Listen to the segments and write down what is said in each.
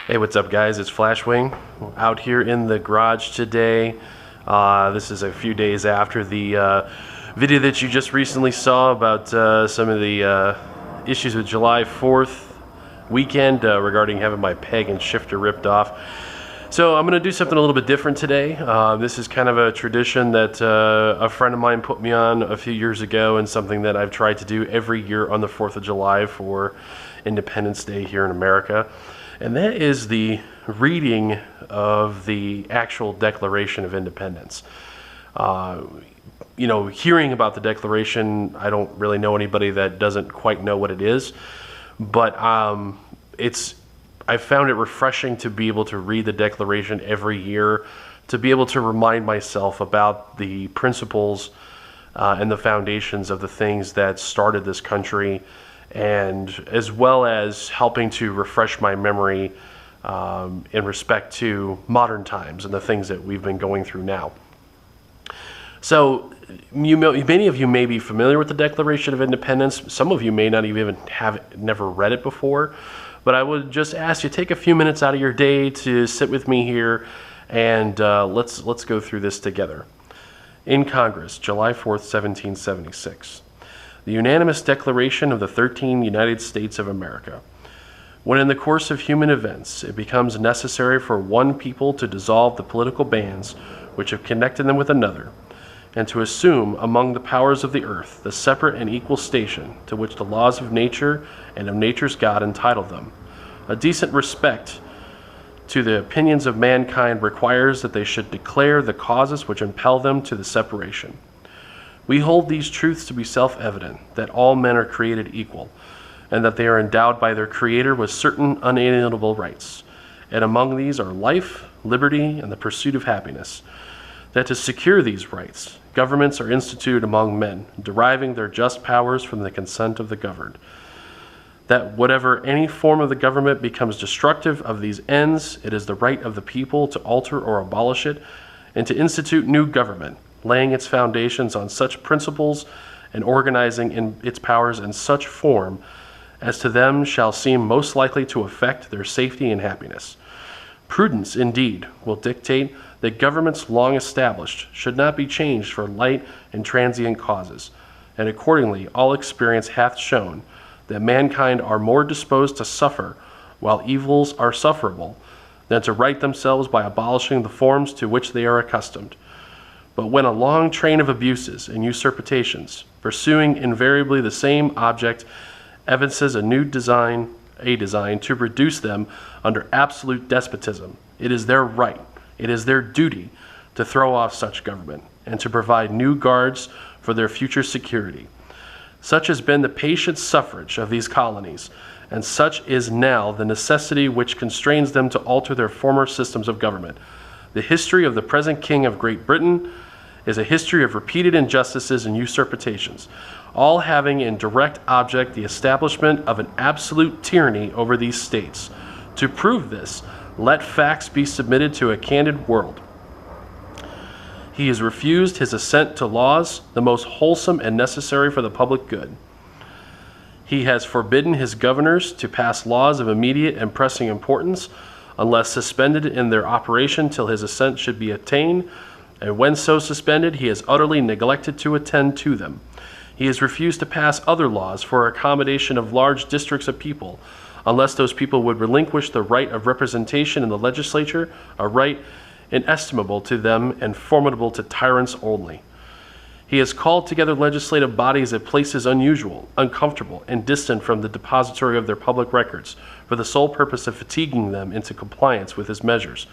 Hey, what's up, guys? It's Flashwing out here in the garage today. This is a few days after the video that you just recently saw about some of the issues with July 4th weekend regarding having my peg and shifter ripped off. So I'm going to do something a little bit different today. This is kind of a tradition that a friend of mine put me on a few years ago, and something that I've tried to do every year on the 4th of July for Independence Day here in America. And that is the reading of the actual Declaration of Independence. Hearing about the Declaration, I don't really know anybody that doesn't quite know what it is, but I found it refreshing to be able to read the Declaration every year, to be able to remind myself about the principles and the foundations of the things that started this country, and as well as helping to refresh my memory in respect to modern times and the things that we've been going through now. So many of you may be familiar with the Declaration of Independence. Some of you may not even have never read it before, but I would just ask you, take a few minutes out of your day to sit with me here, and let's go through this together. In Congress, July 4th, 1776. The unanimous declaration of the 13 United States of America. When in the course of human events it becomes necessary for one people to dissolve the political bands which have connected them with another, and to assume among the powers of the earth the separate and equal station to which the laws of nature and of nature's God entitle them, a decent respect to the opinions of mankind requires that they should declare the causes which impel them to the separation. We hold these truths to be self-evident, that all men are created equal, and that they are endowed by their Creator with certain unalienable rights, and among these are life, liberty, and the pursuit of happiness. That to secure these rights, governments are instituted among men, deriving their just powers from the consent of the governed. That whatever any form of the government becomes destructive of these ends, it is the right of the people to alter or abolish it, and to institute new government, laying its foundations on such principles and organizing in its powers in such form as to them shall seem most likely to affect their safety and happiness. Prudence, indeed, will dictate that governments long established should not be changed for light and transient causes, and accordingly all experience hath shown that mankind are more disposed to suffer while evils are sufferable than to right themselves by abolishing the forms to which they are accustomed. But when a long train of abuses and usurpations, pursuing invariably the same object, evinces a design to reduce them under absolute despotism, it is their right, it is their duty to throw off such government and to provide new guards for their future security. Such has been the patient suffrage of these colonies, and such is now the necessity which constrains them to alter their former systems of government. The history of the present King of Great Britain is a history of repeated injustices and usurpations, all having in direct object the establishment of an absolute tyranny over these states. To prove this, let facts be submitted to a candid world. He has refused his assent to laws, the most wholesome and necessary for the public good. He has forbidden his governors to pass laws of immediate and pressing importance, unless suspended in their operation till his assent should be obtained, and when so suspended, he has utterly neglected to attend to them. He has refused to pass other laws for accommodation of large districts of people, unless those people would relinquish the right of representation in the legislature, a right inestimable to them and formidable to tyrants only. He has called together legislative bodies at places unusual, uncomfortable, and distant from the depository of their public records, for the sole purpose of fatiguing them into compliance with his measures.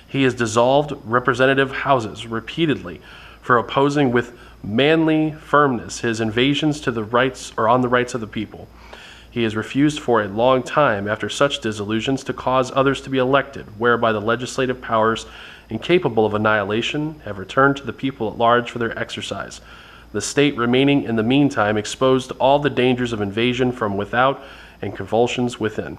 He has dissolved representative houses repeatedly for opposing with manly firmness his invasions to the rights or on the rights of the people. He has refused for a long time after such dissolutions to cause others to be elected, whereby the legislative powers, incapable of annihilation, have returned to the people at large for their exercise, the state remaining in the meantime exposed to all the dangers of invasion from without and convulsions within.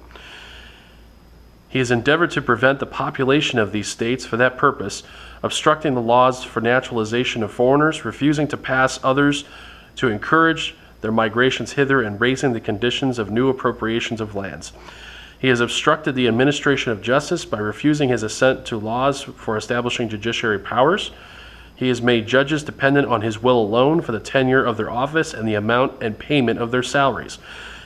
He has endeavored to prevent the population of these states for that purpose, obstructing the laws for naturalization of foreigners, refusing to pass others to encourage their migrations hither, and raising the conditions of new appropriations of lands. He has obstructed the administration of justice by refusing his assent to laws for establishing judiciary powers. He has made judges dependent on his will alone for the tenure of their office and the amount and payment of their salaries.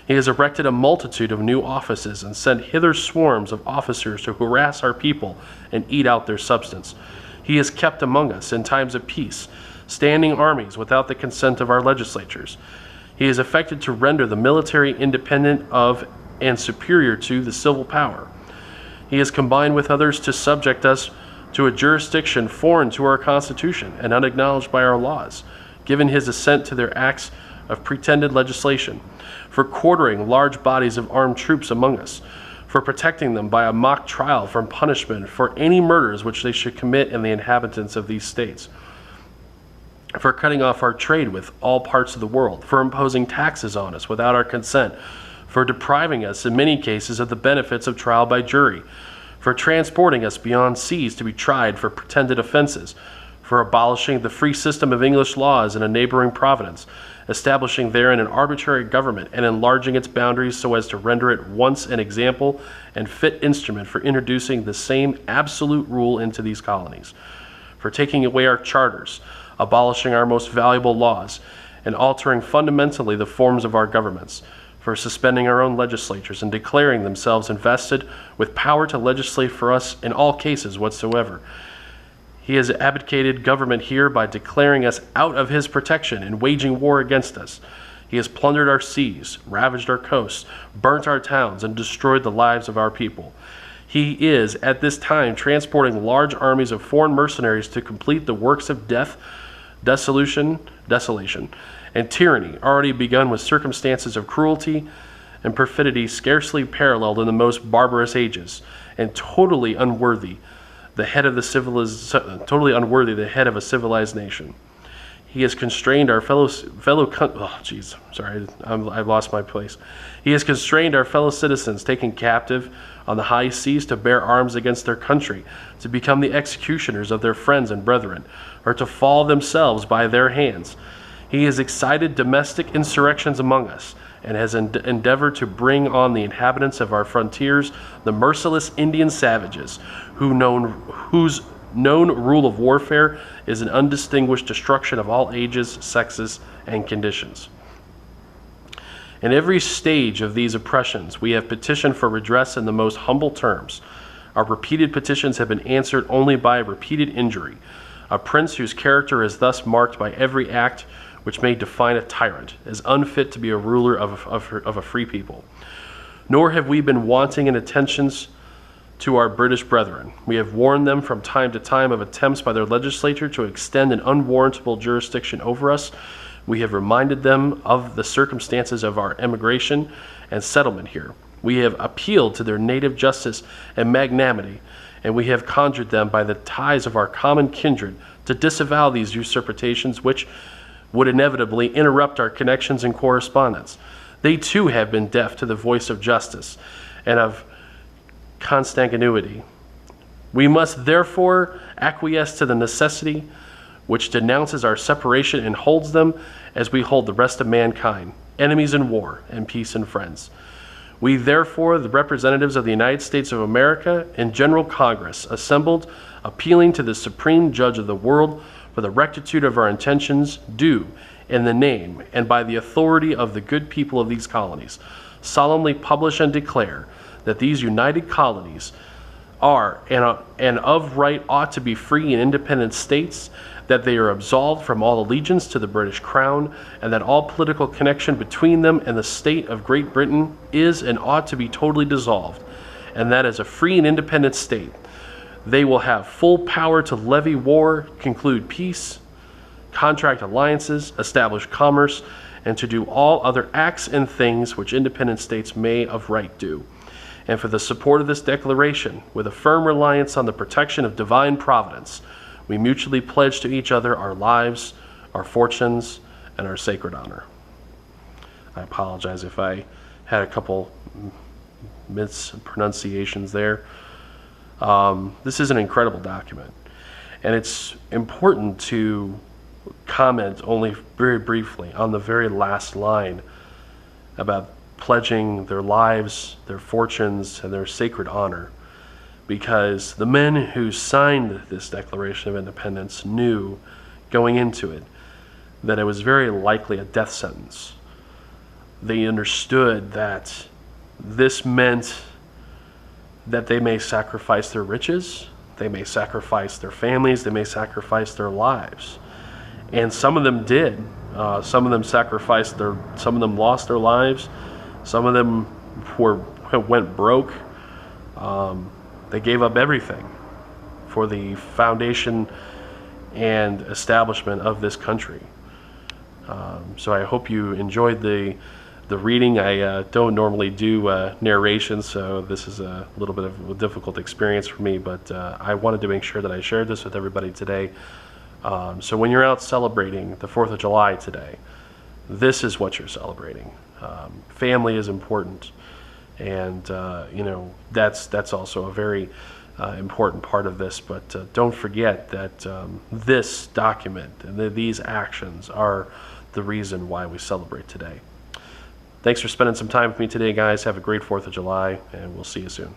He has erected a multitude of new offices and sent hither swarms of officers to harass our people and eat out their substance. He has kept among us, in times of peace, standing armies without the consent of our legislatures. He has affected to render the military independent of and superior to the civil power. He has combined with others to subject us to a jurisdiction foreign to our Constitution and unacknowledged by our laws, given his assent to their acts of pretended legislation, for quartering large bodies of armed troops among us, for protecting them by a mock trial from punishment for any murders which they should commit in the inhabitants of these states, for cutting off our trade with all parts of the world, for imposing taxes on us without our consent, for depriving us in many cases of the benefits of trial by jury, for transporting us beyond seas to be tried for pretended offenses, for abolishing the free system of English laws in a neighboring province, establishing therein an arbitrary government and enlarging its boundaries so as to render it once an example and fit instrument for introducing the same absolute rule into these colonies, for taking away our charters, abolishing our most valuable laws, and altering fundamentally the forms of our governments, for suspending our own legislatures and declaring themselves invested with power to legislate for us in all cases whatsoever. He has abdicated government here by declaring us out of his protection and waging war against us. He has plundered our seas, ravaged our coasts, burnt our towns, and destroyed the lives of our people. He is, at this time, transporting large armies of foreign mercenaries to complete the works of death, desolation, and tyranny, already begun with circumstances of cruelty and perfidy scarcely paralleled in the most barbarous ages, and totally unworthy the head of a civilized nation. He has constrained our I've lost my place. He has constrained our fellow citizens taken captive on the high seas to bear arms against their country, to become the executioners of their friends and brethren, or to fall themselves by their hands. He has excited domestic insurrections among us, and has endeavored to bring on the inhabitants of our frontiers the merciless Indian savages, whose known rule of warfare is an undistinguished destruction of all ages, sexes, and conditions. In every stage of these oppressions, we have petitioned for redress in the most humble terms. Our repeated petitions have been answered only by repeated injury. A prince whose character is thus marked by every act which may define a tyrant, is unfit to be a ruler of a free people. Nor have we been wanting in attentions to our British brethren. We have warned them from time to time of attempts by their legislature to extend an unwarrantable jurisdiction over us. We have reminded them of the circumstances of our emigration and settlement here. We have appealed to their native justice and magnanimity, and we have conjured them by the ties of our common kindred to disavow these usurpations which would inevitably interrupt our connections and correspondence. They too have been deaf to the voice of justice and of consanguinity. We must therefore acquiesce to the necessity which denounces our separation and holds them as we hold the rest of mankind, enemies in war and peace and friends. We therefore, the representatives of the United States of America and General Congress, assembled, appealing to the Supreme Judge of the world for the rectitude of our intentions, do, in the name and by the authority of the good people of these colonies, solemnly publish and declare that these united colonies are and of right ought to be free and independent states, that they are absolved from all allegiance to the British Crown, and that all political connection between them and the state of Great Britain is and ought to be totally dissolved, and that as a free and independent state, they will have full power to levy war, conclude peace, contract alliances, establish commerce, and to do all other acts and things which independent states may of right do. And for the support of this declaration, with a firm reliance on the protection of divine providence, we mutually pledge to each other our lives, our fortunes, and our sacred honor. I apologize if I had a couple mispronunciations there. This is an incredible document, and it's important to comment only very briefly on the very last line about pledging their lives, their fortunes, and their sacred honor, because the men who signed this Declaration of Independence knew going into it that it was very likely a death sentence. They understood that this meant that they may sacrifice their riches, they may sacrifice their families, they may sacrifice their lives. And some of them did. Some of them sacrificed some of them lost their lives. Some of them went broke. They gave up everything for the foundation and establishment of this country. So I hope you enjoyed the reading. I don't normally do narration, so this is a little bit of a difficult experience for me, but I wanted to make sure that I shared this with everybody today. So when you're out celebrating the 4th of July today, this is what you're celebrating. Family is important, and that's also a very important part of this. But don't forget that this document and these actions are the reason why we celebrate today. Thanks for spending some time with me today, guys. Have a great 4th of July, and we'll see you soon.